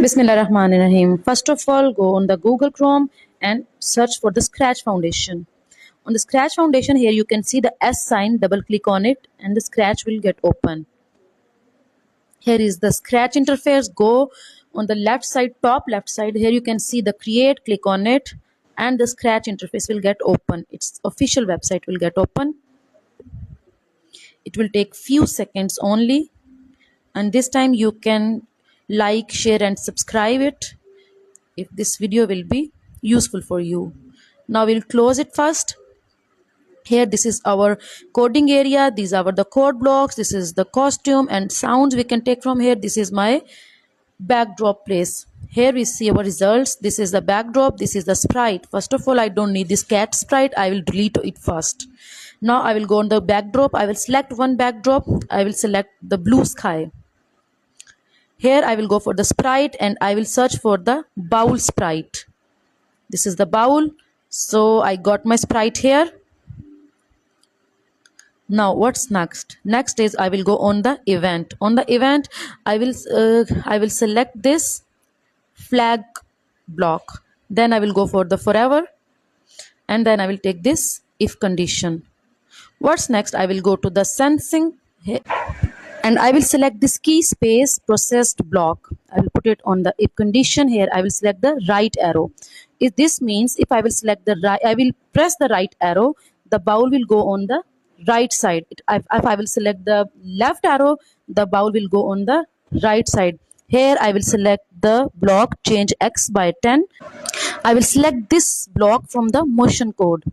Bismillahirrahmanirrahim. First of all, go on the Google Chrome and search for the Scratch Foundation. On the Scratch Foundation, here you can see the S sign, double click on it and the Scratch will get open. Here is the Scratch interface. Go on the left side, top left side, here you can see the create, click on it and the Scratch interface will get open. Its official website will get open. It will take few seconds only, and this time you can like, share and subscribe it if this video will be useful for you. Now we'll close it first. Here this is our coding area, these are the code blocks, this is the costume and sounds we can take from here. This is my backdrop place. Here we see our results. This is the backdrop, this is the sprite. First of all, I don't need this cat sprite, I will delete it first. Now I will go on the backdrop, I will select one backdrop, I will select the blue sky. Here I will go for the sprite and I will search for the bowl sprite. This is the bowl, so I got my sprite here. Now what's next? Next is I will go on the event. On the event I will select this flag block. Then I will go for the forever and then I will take this if condition. What's next? I will go to the sensing and I will select this key space processed block. I will put it on the if condition. Here I will select the right arrow. If this means if I will select the right, I will press the right arrow, the bowl will go on the right side. If I will select the left arrow, the bowl will go on the right side. Here I will select the block change X by 10. I will select this block from the motion code.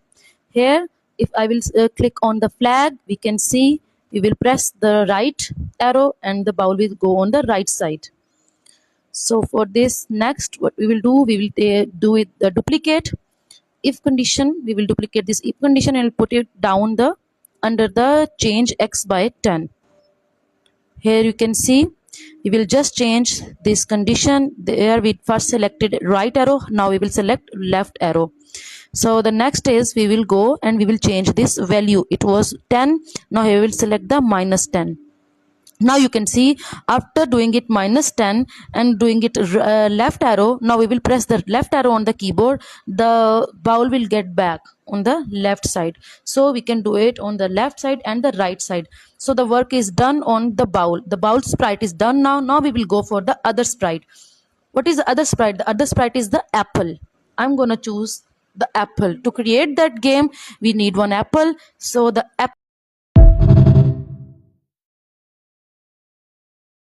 Here if I will click on the flag, we can see we will press the right arrow and the bowl will go on the right side. So for this next what we will do, we will do it the duplicate if condition. We will duplicate this if condition and put it down the under the change X by 10. Here you can see we will just change this condition. There we first selected right arrow, now we will select left arrow. So the next is we will go and we will change this value. It was 10, now here we will select the minus 10. Now you can see after doing it minus 10 and doing it left arrow, now we will press the left arrow on the keyboard, the bowl will get back on the left side. So we can do it on the left side and the right side. So the work is done on the bowl. The bowl sprite is done now. Now we will go for the other sprite. What is the other sprite? The other sprite is the apple. I'm gonna choose the apple. To create that game we need one apple, so the apple